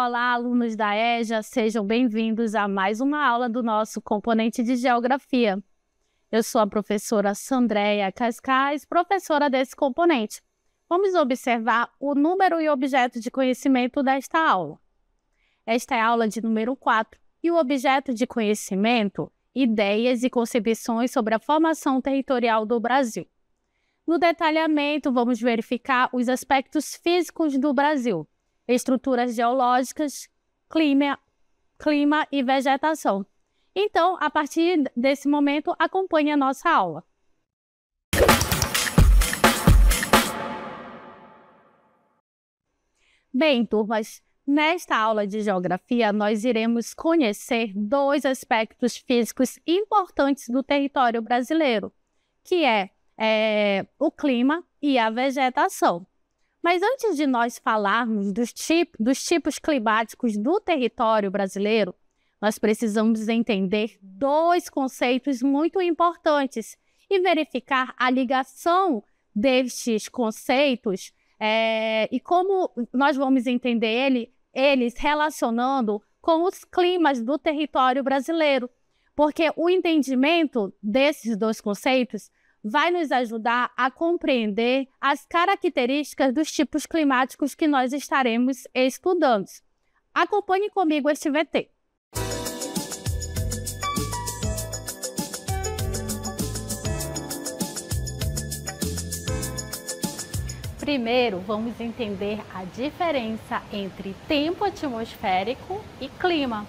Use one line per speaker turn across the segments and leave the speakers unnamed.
Olá, alunos da EJA, sejam bem-vindos a mais uma aula do nosso componente de Geografia. Eu sou a professora Sandréia Cascais, professora desse componente. Vamos observar o número e objeto de conhecimento desta aula. Esta é a aula de número 4 e o objeto de conhecimento, ideias e concepções sobre a formação territorial do Brasil. No detalhamento, vamos verificar os aspectos físicos do Brasil, estruturas geológicas, clima e vegetação. Então, a partir desse momento, acompanhe a nossa aula. Bem, turmas, nesta aula de geografia, nós iremos conhecer dois aspectos físicos importantes do território brasileiro, que é o clima e a vegetação. Mas antes de nós falarmos dos tipos climáticos do território brasileiro, nós precisamos entender dois conceitos muito importantes e verificar a ligação destes conceitos e como nós vamos entender eles relacionando com os climas do território brasileiro. Porque o entendimento desses dois conceitos vai nos ajudar a compreender as características dos tipos climáticos que nós estaremos estudando. Acompanhe comigo este VT. Primeiro, vamos entender a diferença entre tempo atmosférico e clima.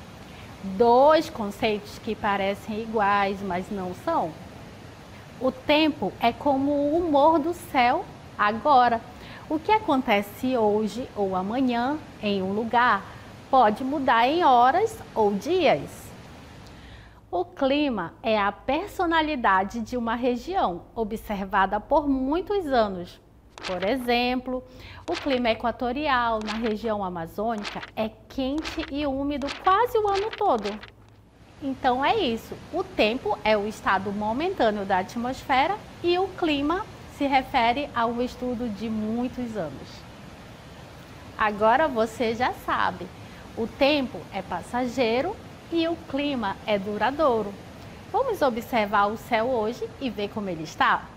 Dois conceitos que parecem iguais, mas não são. O tempo é como o humor do céu agora. O que acontece hoje ou amanhã em um lugar pode mudar em horas ou dias. O clima é a personalidade de uma região, observada por muitos anos. Por exemplo, o clima equatorial na região amazônica é quente e úmido quase o ano todo. Então é isso, o tempo é o estado momentâneo da atmosfera e o clima se refere ao estudo de muitos anos. Agora você já sabe, o tempo é passageiro e o clima é duradouro. Vamos observar o céu hoje e ver como ele está?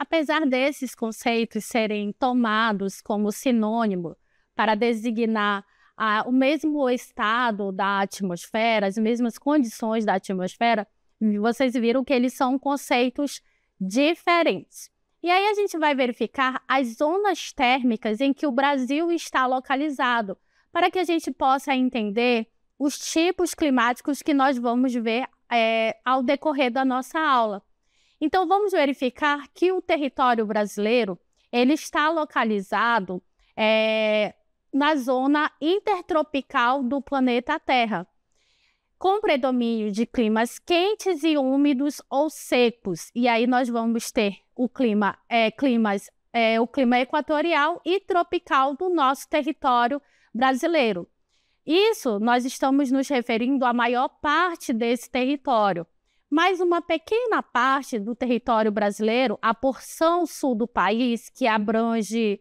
Apesar desses conceitos serem tomados como sinônimo para designar o mesmo estado da atmosfera, as mesmas condições da atmosfera, vocês viram que eles são conceitos diferentes. E aí a gente vai verificar as zonas térmicas em que o Brasil está localizado, para que a gente possa entender os tipos climáticos que nós vamos ver ao decorrer da nossa aula. Então, vamos verificar que o território brasileiro ele está localizado na zona intertropical do planeta Terra, com predomínio de climas quentes e úmidos ou secos. E aí nós vamos ter o clima equatorial e tropical do nosso território brasileiro. Isso nós estamos nos referindo à maior parte desse território. Mas uma pequena parte do território brasileiro, a porção sul do país, que abrange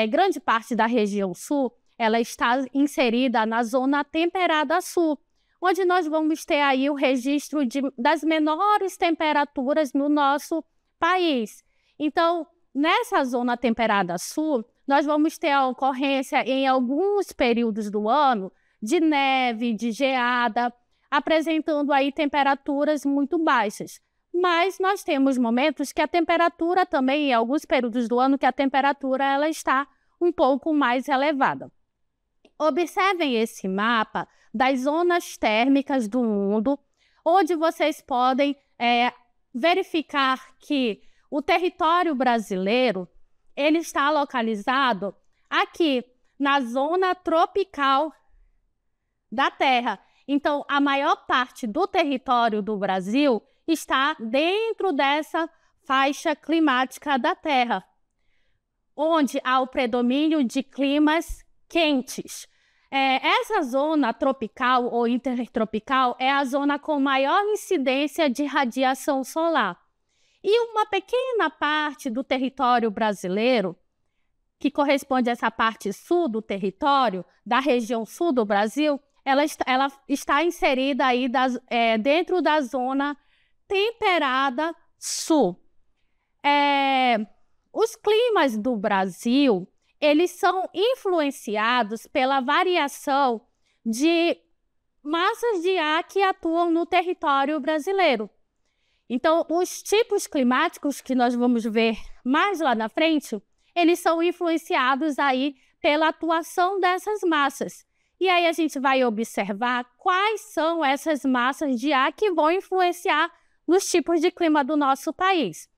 grande parte da região sul, ela está inserida na zona temperada sul, onde nós vamos ter aí o registro das menores temperaturas no nosso país. Então, nessa zona temperada sul, nós vamos ter a ocorrência em alguns períodos do ano de neve, de geada, apresentando aí temperaturas muito baixas. Mas nós temos momentos que a temperatura também, em alguns períodos do ano, que a temperatura ela está um pouco mais elevada. Observem esse mapa das zonas térmicas do mundo, onde vocês podem verificar que o território brasileiro ele está localizado aqui na zona tropical da Terra. Então, a maior parte do território do Brasil está dentro dessa faixa climática da Terra, onde há o predomínio de climas quentes. Essa zona tropical ou intertropical é a zona com maior incidência de radiação solar. E uma pequena parte do território brasileiro, que corresponde a essa parte sul do território, da região sul do Brasil, ela está inserida aí dentro da zona temperada sul. Os climas do Brasil, eles são influenciados pela variação de massas de ar que atuam no território brasileiro. Então, os tipos climáticos que nós vamos ver mais lá na frente, eles são influenciados aí pela atuação dessas massas. E aí a gente vai observar quais são essas massas de ar que vão influenciar nos tipos de clima do nosso país.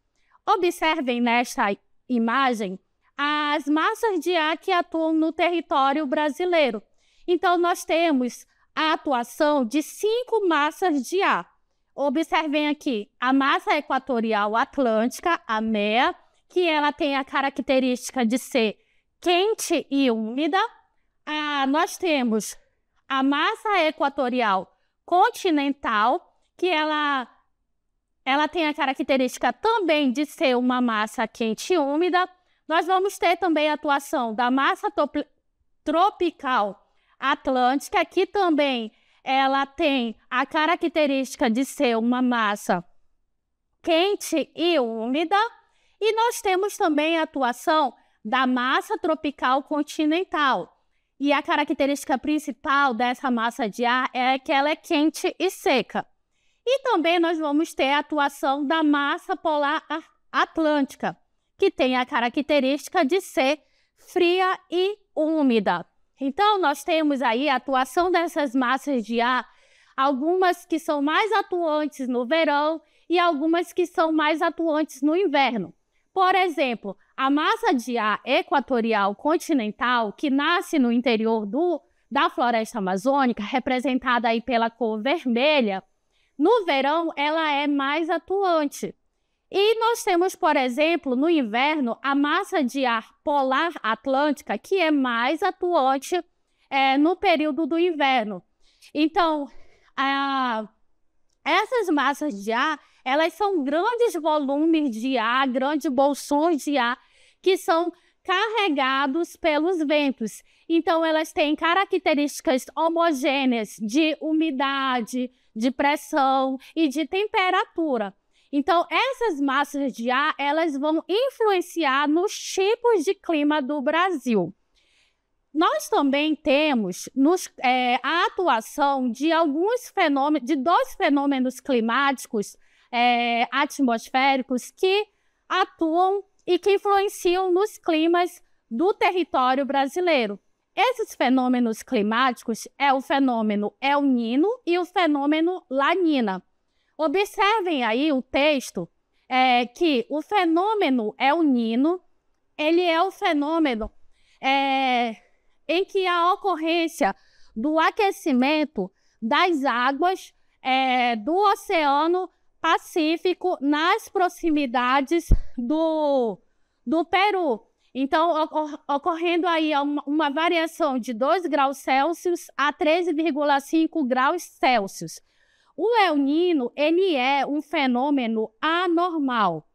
Observem nesta imagem as massas de ar que atuam no território brasileiro. Então, nós temos a atuação de 5 massas de ar. Observem aqui, a massa equatorial atlântica, a MEA, que ela tem a característica de ser quente e úmida. Nós temos a massa equatorial continental, que ela tem a característica também de ser uma massa quente e úmida. Nós vamos ter também a atuação da massa tropical atlântica, que também ela tem a característica de ser uma massa quente e úmida. E nós temos também a atuação da massa tropical continental. E a característica principal dessa massa de ar é que ela é quente e seca. E também nós vamos ter a atuação da massa polar atlântica, que tem a característica de ser fria e úmida. Então, nós temos aí a atuação dessas massas de ar, algumas que são mais atuantes no verão e algumas que são mais atuantes no inverno. Por exemplo, a massa de ar equatorial continental, que nasce no interior da floresta amazônica, representada aí pela cor vermelha, no verão ela é mais atuante. E nós temos, por exemplo, no inverno, a massa de ar polar atlântica, que é mais atuante no período do inverno. Então, essas massas de ar, elas são grandes volumes de ar, grandes bolsões de ar, que são carregados pelos ventos. Então, elas têm características homogêneas de umidade, de pressão e de temperatura. Então, essas massas de ar, elas vão influenciar nos tipos de clima do Brasil. Nós também temos a atuação de de 2 fenômenos climáticos atmosféricos que atuam e que influenciam nos climas do território brasileiro. Esses fenômenos climáticos é o fenômeno El Niño e o fenômeno La Niña. Observem aí o texto, que o fenômeno El Niño, ele é o fenômeno em que a ocorrência do aquecimento das águas do Oceano Pacífico nas proximidades do Peru. Então, ocorrendo aí uma variação de 2 graus Celsius a 13,5 graus Celsius. O El Niño, ele é um fenômeno anormal.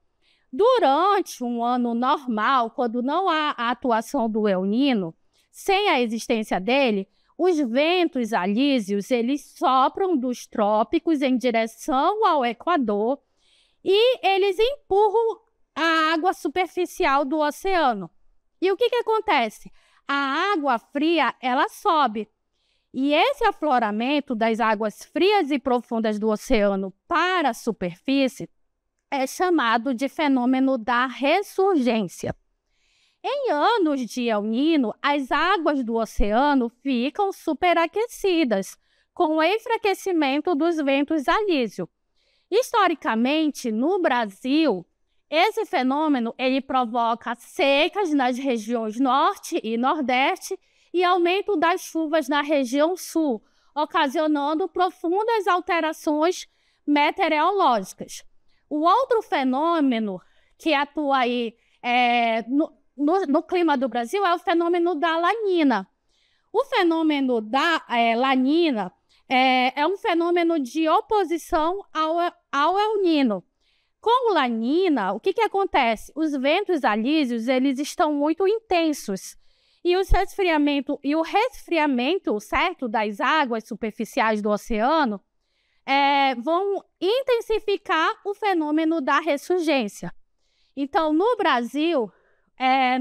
Durante um ano normal, quando não há a atuação do El Niño, sem a existência dele, os ventos alísios, eles sopram dos trópicos em direção ao Equador e eles empurram a água superficial do oceano. E o que acontece? A água fria, ela sobe. E esse afloramento das águas frias e profundas do oceano para a superfície é chamado de fenômeno da ressurgência. Em anos de El Niño, as águas do oceano ficam superaquecidas, com o enfraquecimento dos ventos alísios. Historicamente, no Brasil, esse fenômeno ele provoca secas nas regiões norte e nordeste e aumento das chuvas na região sul, ocasionando profundas alterações meteorológicas. O outro fenômeno que atua aí no clima do Brasil é o fenômeno da La Niña. O fenômeno da Lanina é um fenômeno de oposição ao El Niño. Com o Lanina, o que acontece? Os ventos alísios eles estão muito intensos e o resfriamento certo, das águas superficiais do oceano vão intensificar o fenômeno da ressurgência. Então, no Brasil,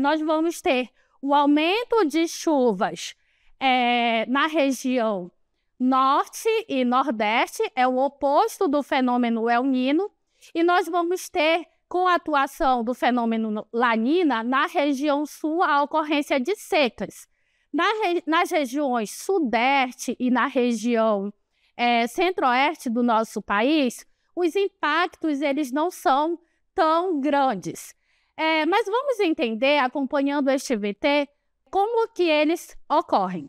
nós vamos ter o aumento de chuvas na região norte e nordeste, é o oposto do fenômeno El Niño, e nós vamos ter, com a atuação do fenômeno Lanina, na região sul, a ocorrência de secas. Nas regiões sudeste e na região centro-oeste do nosso país, os impactos eles não são tão grandes. Mas vamos entender, acompanhando este VT, como que eles ocorrem.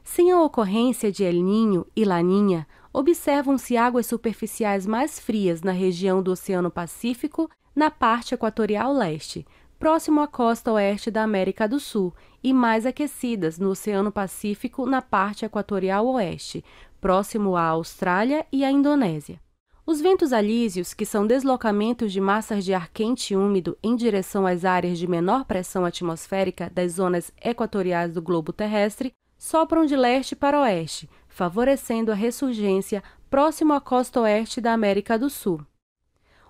Sem a ocorrência de El Niño e Laninha, observam-se águas superficiais mais frias na região do Oceano Pacífico, na parte equatorial leste, próximo à costa oeste da América do Sul, e mais aquecidas no Oceano Pacífico, na parte equatorial oeste, próximo à Austrália e à Indonésia. Os ventos alísios, que são deslocamentos de massas de ar quente e úmido em direção às áreas de menor pressão atmosférica das zonas equatoriais do globo terrestre, sopram de leste para oeste, favorecendo a ressurgência próximo à costa oeste da América do Sul.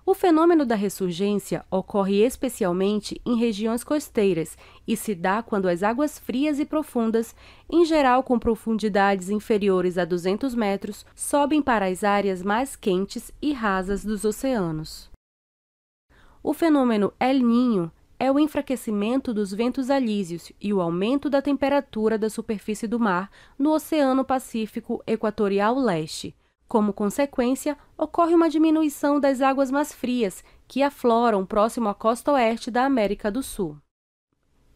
O fenômeno da ressurgência ocorre especialmente em regiões costeiras e se dá quando as águas frias e profundas, em geral com profundidades inferiores a 200 metros, sobem para as áreas mais quentes e rasas dos oceanos. O fenômeno El Niño é o enfraquecimento dos ventos alísios e o aumento da temperatura da superfície do mar no Oceano Pacífico Equatorial Leste. Como consequência, ocorre uma diminuição das águas mais frias, que afloram próximo à costa oeste da América do Sul.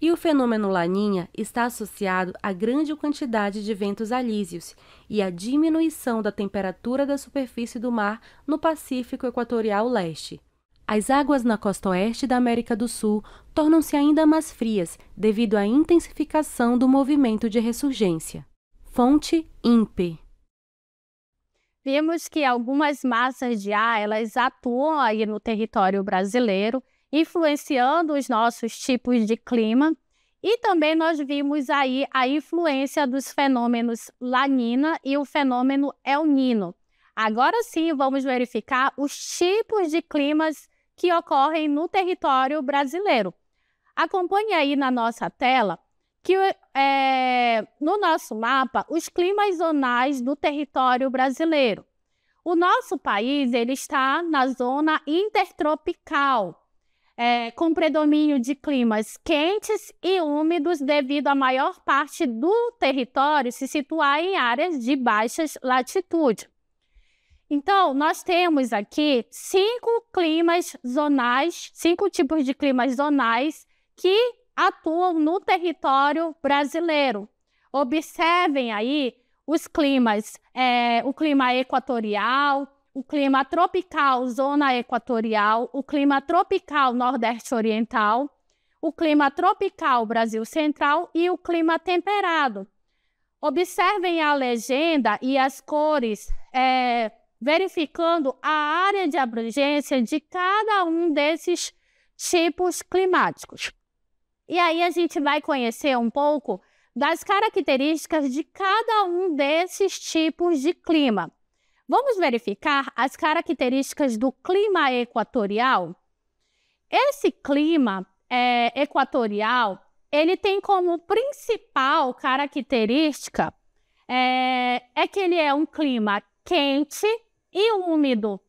E o fenômeno Laninha está associado à grande quantidade de ventos alísios e à diminuição da temperatura da superfície do mar no Pacífico Equatorial Leste. As águas na costa oeste da América do Sul tornam-se ainda mais frias devido à intensificação do movimento de ressurgência. Fonte INPE.
Vimos que algumas massas de ar elas atuam aí no território brasileiro, influenciando os nossos tipos de clima, e também nós vimos aí a influência dos fenômenos Lanina e o fenômeno El Niño. Agora sim, vamos verificar os tipos de climas que ocorrem no território brasileiro. Acompanhe aí na nossa tela que no nosso mapa os climas zonais do território brasileiro. O nosso país ele está na zona intertropical, com predomínio de climas quentes e úmidos devido à maior parte do território se situar em áreas de baixas latitudes. Então, nós temos aqui 5 tipos de climas zonais que atuam no território brasileiro. Observem aí os climas, o clima equatorial, o clima tropical, zona equatorial, o clima tropical nordeste oriental, o clima tropical Brasil Central e o clima temperado. Observem a legenda e as cores, verificando a área de abrangência de cada um desses tipos climáticos. E aí a gente vai conhecer um pouco das características de cada um desses tipos de clima. Vamos verificar as características do clima equatorial? Esse clima equatorial, ele tem como principal característica que ele é um clima quente e úmido,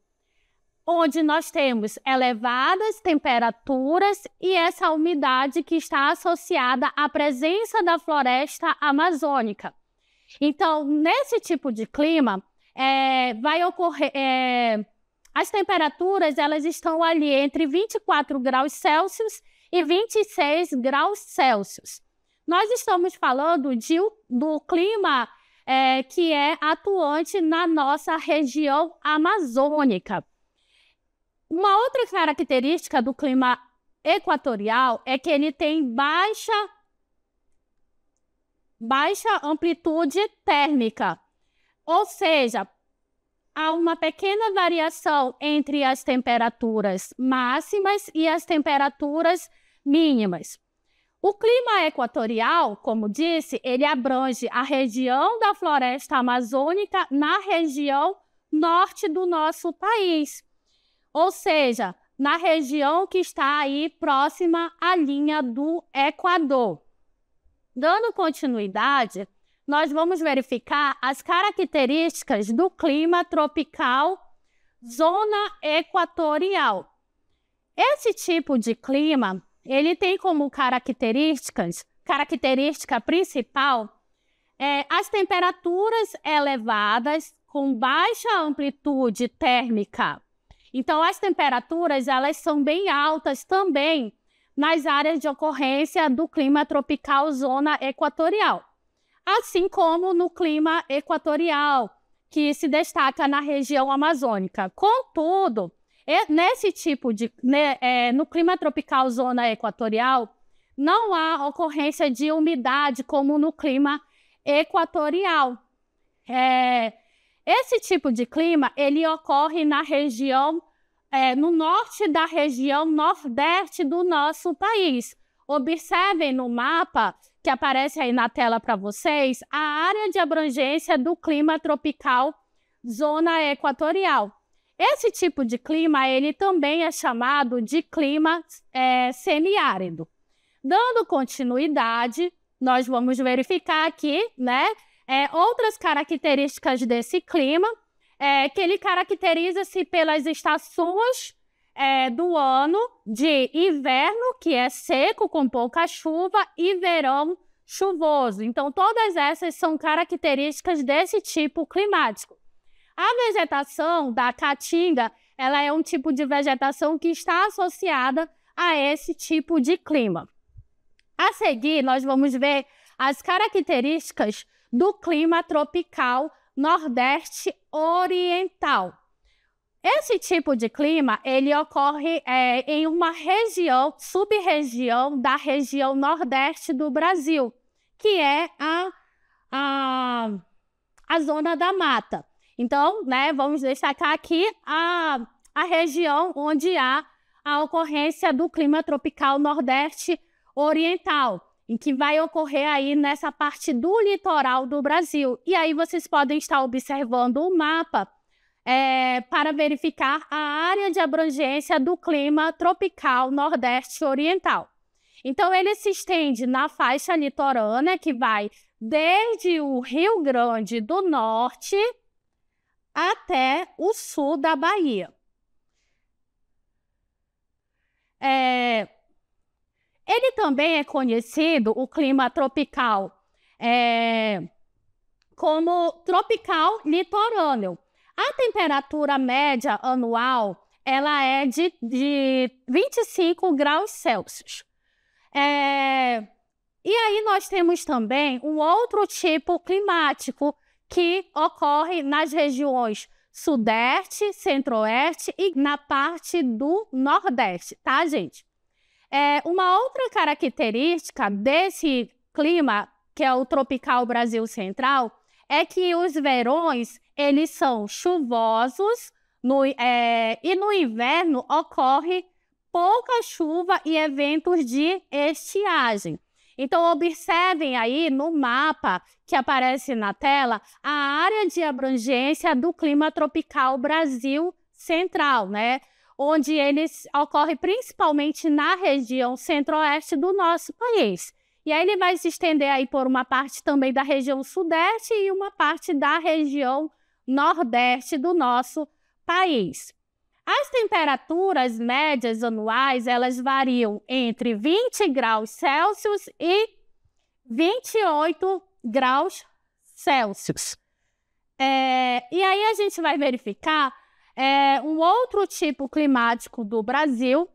onde nós temos elevadas temperaturas e essa umidade que está associada à presença da floresta amazônica. Então, nesse tipo de clima, vai ocorrer... as temperaturas elas estão ali entre 24 graus Celsius e 26 graus Celsius. Nós estamos falando do clima que é atuante na nossa região amazônica. Uma outra característica do clima equatorial é que ele tem baixa baixa amplitude térmica, ou seja, há uma pequena variação entre as temperaturas máximas e as temperaturas mínimas. O clima equatorial, como disse, ele abrange a região da floresta amazônica na região norte do nosso país, ou seja, na região que está aí próxima à linha do Equador. Dando continuidade, nós vamos verificar as características do clima tropical zona equatorial. Esse tipo de clima, ele tem como característica principal as temperaturas elevadas com baixa amplitude térmica. Então, as temperaturas elas são bem altas também nas áreas de ocorrência do clima tropical zona equatorial, assim como no clima equatorial, que se destaca na região amazônica. Contudo, nesse tipo de, no clima tropical zona equatorial, não há ocorrência de umidade como no clima equatorial. Esse tipo de clima, ele ocorre na região, no norte da região nordeste do nosso país. Observem no mapa que aparece aí na tela para vocês a área de abrangência do clima tropical zona equatorial. Esse tipo de clima, ele também é chamado de clima semiárido. Dando continuidade, nós vamos verificar aqui, né, outras características desse clima, que ele caracteriza-se pelas estações do ano de inverno, que é seco, com pouca chuva, e verão chuvoso. Então, todas essas são características desse tipo climático. A vegetação da caatinga, ela é um tipo de vegetação que está associada a esse tipo de clima. A seguir, nós vamos ver as características do clima tropical nordeste oriental. Esse tipo de clima, ele ocorre em uma região, sub-região da região nordeste do Brasil, que é a zona da mata. Então, né, vamos destacar aqui a região onde há a ocorrência do clima tropical nordeste oriental, em que vai ocorrer aí nessa parte do litoral do Brasil. E aí vocês podem estar observando o mapa para verificar a área de abrangência do clima tropical nordeste oriental. Então, ele se estende na faixa litorânea, que vai desde o Rio Grande do Norte até o sul da Bahia. Ele também é conhecido, o clima tropical, como tropical litorâneo. A temperatura média anual, ela é de 25 graus Celsius. E aí nós temos também um outro tipo climático que ocorre nas regiões sudeste, centro-oeste e na parte do nordeste, tá, gente? Uma outra característica desse clima, que é o tropical Brasil Central, é que os verões, eles são chuvosos e no inverno ocorre pouca chuva e eventos de estiagem. Então, observem aí no mapa que aparece na tela a área de abrangência do clima tropical Brasil Central, né? Onde ele ocorre principalmente na região centro-oeste do nosso país. E aí ele vai se estender aí por uma parte também da região sudeste e uma parte da região nordeste do nosso país. As temperaturas médias anuais, elas variam entre 20 graus Celsius e 28 graus Celsius. E aí a gente vai verificar um outro tipo climático do Brasil,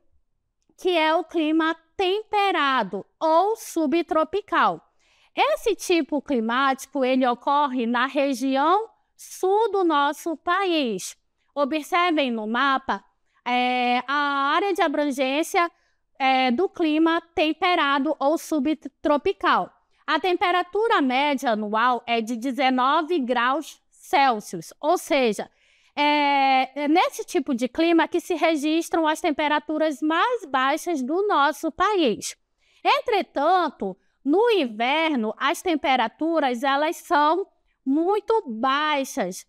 que é o clima temperado ou subtropical. Esse tipo climático, ele ocorre na região sul do nosso país. Observem no mapa a área de abrangência do clima temperado ou subtropical. a temperatura média anual é de 19 graus Celsius, ou seja, é nesse tipo de clima que se registram as temperaturas mais baixas do nosso país. Entretanto, no inverno, as temperaturas elas são muito baixas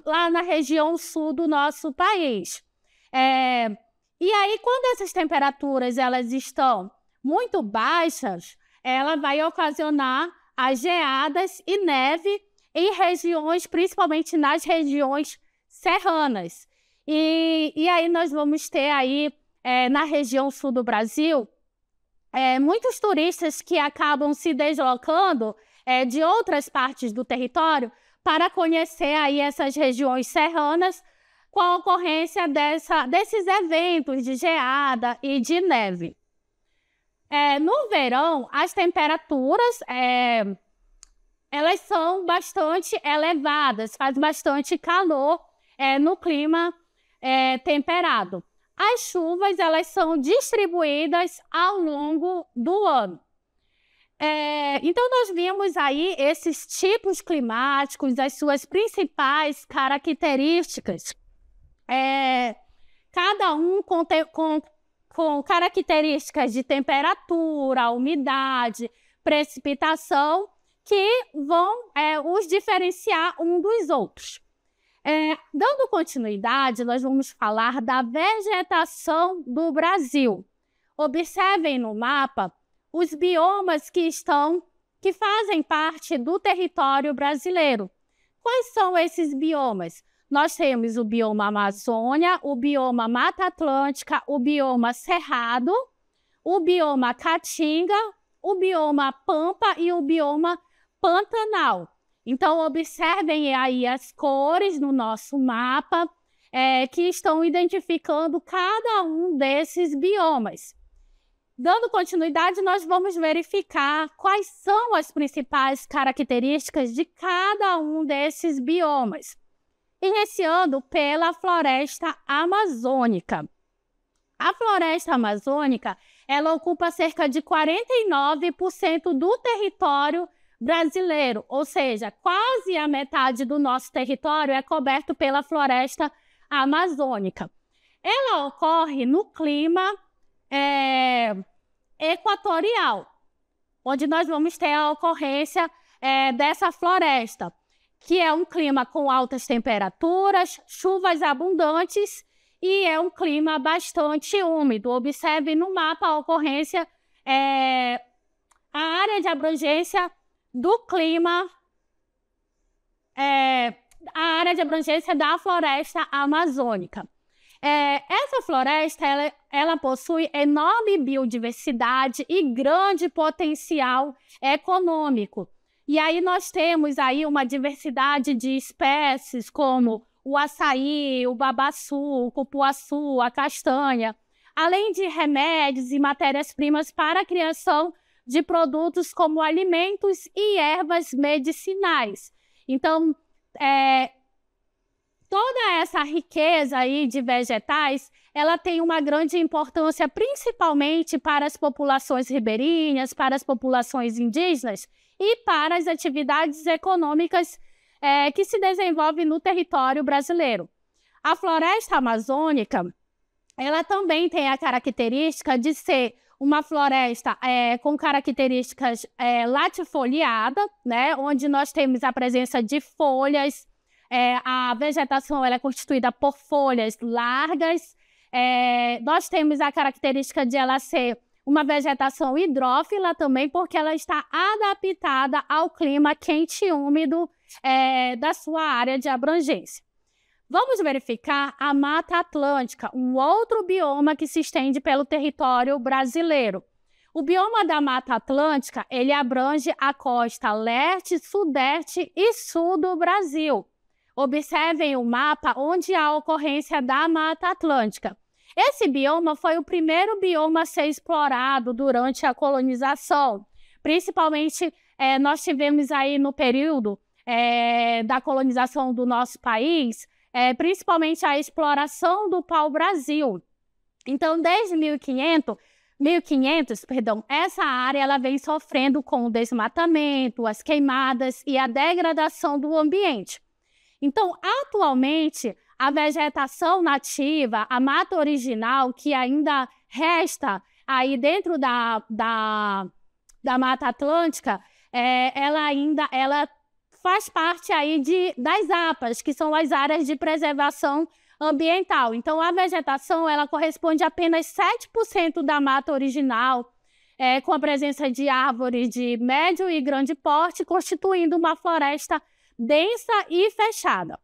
lá na região sul do nosso país. E aí, quando essas temperaturas elas estão muito baixas, ela vai ocasionar as geadas e neve em regiões, principalmente nas regiões serranas. E aí nós vamos ter aí, na região sul do Brasil, muitos turistas que acabam se deslocando de outras partes do território para conhecer aí essas regiões serranas com a ocorrência desses eventos de geada e de neve. No verão, as temperaturas elas são bastante elevadas, faz bastante calor no clima temperado. As chuvas elas são distribuídas ao longo do ano. Então, nós vimos aí esses tipos climáticos, as suas principais características, cada um com características de temperatura, umidade, precipitação, que vão os diferenciar um dos outros. Dando continuidade, nós vamos falar da vegetação do Brasil. Observem no mapa os biomas que fazem parte do território brasileiro. Quais são esses biomas? Nós temos o bioma Amazônia, o bioma Mata Atlântica, o bioma Cerrado, o bioma Caatinga, o bioma Pampa e o bioma Pantanal. Então, observem aí as cores no nosso mapa que estão identificando cada um desses biomas. Dando continuidade, nós vamos verificar quais são as principais características de cada um desses biomas. Iniciando pela floresta amazônica. A floresta amazônica, ela ocupa cerca de 49% do território brasileiro, ou seja, quase a metade do nosso território é coberto pela floresta amazônica. Ela ocorre no clima equatorial, onde nós vamos ter a ocorrência dessa floresta, que é um clima com altas temperaturas, chuvas abundantes e é um clima bastante úmido. Observe no mapa a ocorrência, a área de abrangência do clima, a área de abrangência da floresta amazônica. Essa floresta ela possui enorme biodiversidade e grande potencial econômico. E aí nós temos aí uma diversidade de espécies como o açaí, o babaçu, o cupuaçu, a castanha, além de remédios e matérias-primas para a criação de produtos como alimentos e ervas medicinais. Então, toda essa riqueza aí de vegetais, ela tem uma grande importância principalmente para as populações ribeirinhas, para as populações indígenas e para as atividades econômicas que se desenvolvem no território brasileiro. A floresta amazônica, ela também tem a característica de ser uma floresta com características latifoliada, né, onde nós temos a presença de folhas, a vegetação ela é constituída por folhas largas, nós temos a característica de ela ser uma vegetação hidrófila também, porque ela está adaptada ao clima quente e úmido da sua área de abrangência. Vamos verificar a Mata Atlântica, um outro bioma que se estende pelo território brasileiro. O bioma da Mata Atlântica, ele abrange a costa leste, sudeste e sul do Brasil. Observem o mapa onde há a ocorrência da Mata Atlântica. Esse bioma foi o primeiro bioma a ser explorado durante a colonização. Principalmente, nós tivemos aí no período da colonização do nosso país, principalmente a exploração do pau-brasil. Então, desde 1500, 1500, perdão, essa área ela vem sofrendo com o desmatamento, as queimadas e a degradação do ambiente. Então, atualmente, a vegetação nativa, a mata original que ainda resta aí dentro da Mata Atlântica, ela faz parte aí das APAs, que são as áreas de preservação ambiental. Então, a vegetação ela corresponde a apenas 7% da mata original, com a presença de árvores de médio e grande porte, constituindo uma floresta densa e fechada.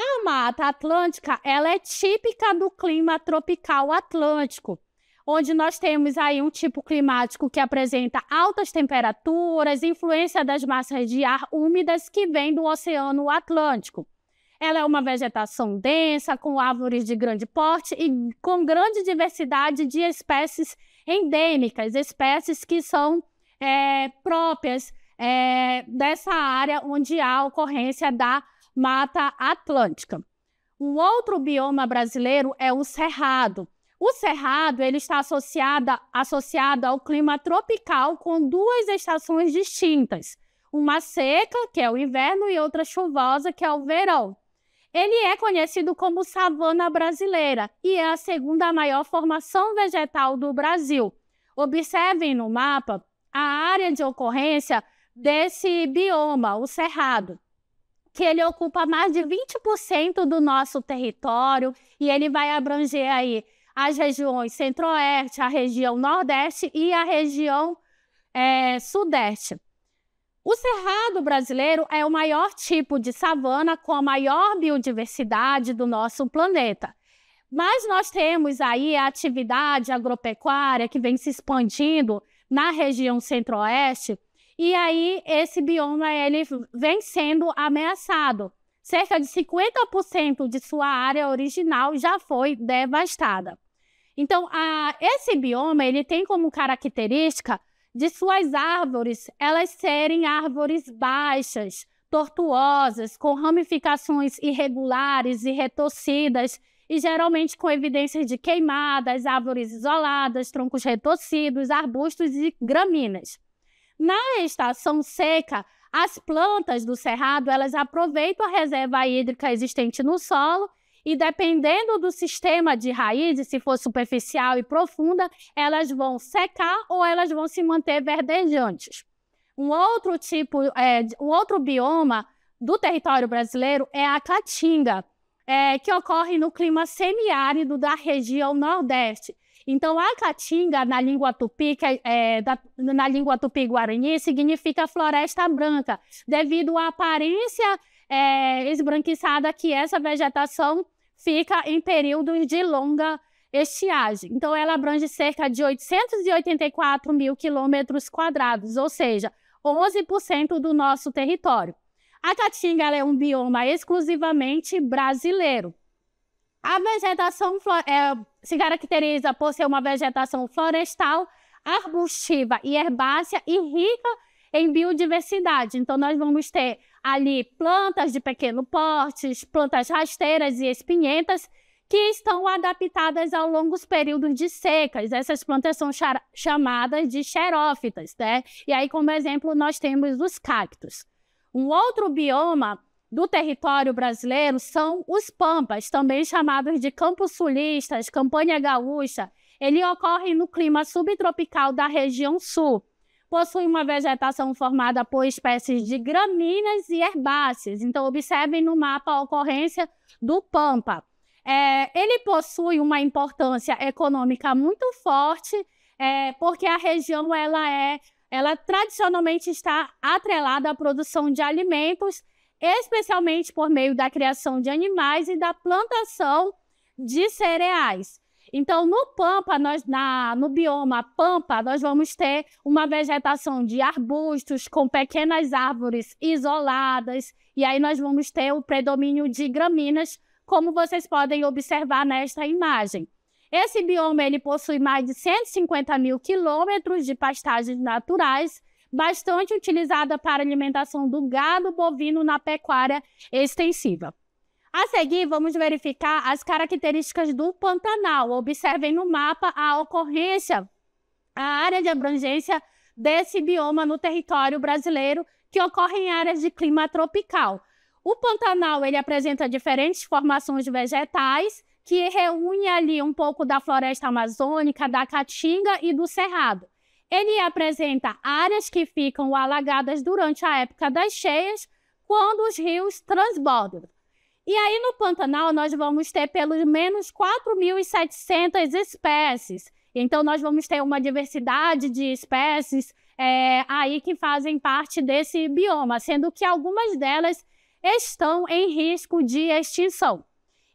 A Mata Atlântica ela é típica do clima tropical atlântico, onde nós temos aí um tipo climático que apresenta altas temperaturas, influência das massas de ar úmidas que vêm do Oceano Atlântico. Ela é uma vegetação densa, com árvores de grande porte e com grande diversidade de espécies endêmicas, espécies que são próprias dessa área onde há a ocorrência da Mata Atlântica. Um outro bioma brasileiro é o Cerrado. O Cerrado ele está associado ao clima tropical com duas estações distintas. Uma seca, que é o inverno, e outra chuvosa, que é o verão. Ele é conhecido como savana brasileira e é a segunda maior formação vegetal do Brasil. Observem no mapa a área de ocorrência desse bioma, o Cerrado, que ele ocupa mais de 20% do nosso território e ele vai abranger aí as regiões centro-oeste, a região nordeste e a região sudeste. O Cerrado brasileiro é o maior tipo de savana com a maior biodiversidade do nosso planeta. Mas nós temos aí a atividade agropecuária que vem se expandindo na região centro-oeste e aí esse bioma ele vem sendo ameaçado. Cerca de 50% de sua área original já foi devastada. Então, esse bioma ele tem como característica de suas árvores, elas serem árvores baixas, tortuosas, com ramificações irregulares e retorcidas, e geralmente com evidências de queimadas, árvores isoladas, troncos retorcidos, arbustos e gramíneas. Na estação seca, as plantas do cerrado elas aproveitam a reserva hídrica existente no solo e, dependendo do sistema de raízes, se for superficial e profunda, elas vão secar ou elas vão se manter verdejantes. Um outro bioma do território brasileiro é a caatinga, que ocorre no clima semiárido da região nordeste. Então, a caatinga, na língua tupi-guarani, significa floresta branca, devido à aparência esbranquiçada que essa vegetação fica em períodos de longa estiagem. Então, ela abrange cerca de 884 mil quilômetros quadrados, ou seja, 11% do nosso território. A caatinga é um bioma exclusivamente brasileiro. A vegetação se caracteriza por ser uma vegetação florestal, arbustiva e herbácea e rica em biodiversidade. Então, nós vamos ter ali plantas de pequeno porte, plantas rasteiras e espinhentas que estão adaptadas a longos períodos de secas. Essas plantas são chamadas de xerófitas, né? E aí, como exemplo, nós temos os cactos. Um outro bioma do território brasileiro são os pampas, também chamados de campos sulistas, campanha gaúcha. Ele ocorre no clima subtropical da região sul. Possui uma vegetação formada por espécies de gramíneas e herbáceas. Então, observem no mapa a ocorrência do pampa. Ele possui uma importância econômica muito forte, porque a região ela tradicionalmente está atrelada à produção de alimentos, especialmente por meio da criação de animais e da plantação de cereais. Então, no pampa, no bioma pampa, nós vamos ter uma vegetação de arbustos com pequenas árvores isoladas, e aí nós vamos ter o predomínio de gramíneas, como vocês podem observar nesta imagem. Esse bioma ele possui mais de 150 mil quilômetros de pastagens naturais, bastante utilizada para alimentação do gado bovino na pecuária extensiva. A seguir, vamos verificar as características do Pantanal. Observem no mapa a ocorrência a área de abrangência desse bioma no território brasileiro, que ocorre em áreas de clima tropical. O Pantanal ele apresenta diferentes formações vegetais que reúne ali um pouco da floresta amazônica, da caatinga e do cerrado. Ele apresenta áreas que ficam alagadas durante a época das cheias, quando os rios transbordam. E aí no Pantanal nós vamos ter pelo menos 4.700 espécies. Então nós vamos ter uma diversidade de espécies aí que fazem parte desse bioma, sendo que algumas delas estão em risco de extinção.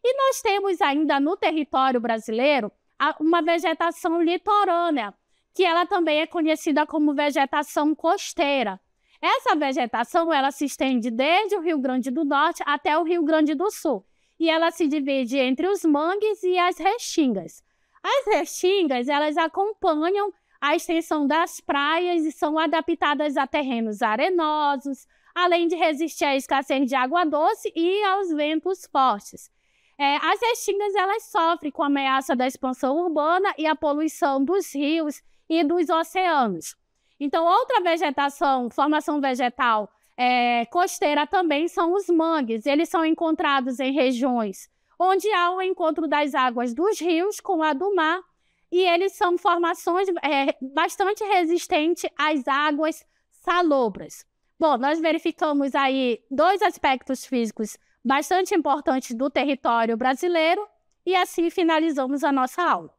E nós temos ainda no território brasileiro uma vegetação litorânea, que ela também é conhecida como vegetação costeira. Essa vegetação ela se estende desde o Rio Grande do Norte até o Rio Grande do Sul. E ela se divide entre os mangues e as restingas. As restingas elas acompanham a extensão das praias e são adaptadas a terrenos arenosos, além de resistir à escassez de água doce e aos ventos fortes. As restingas elas sofrem com a ameaça da expansão urbana e a poluição dos rios e dos oceanos. Então, outra formação vegetal costeira também são os mangues. Eles são encontrados em regiões onde há o encontro das águas dos rios com a do mar, e eles são formações bastante resistentes às águas salobras. Bom, nós verificamos aí 2 aspectos físicos bastante importantes do território brasileiro e assim finalizamos a nossa aula.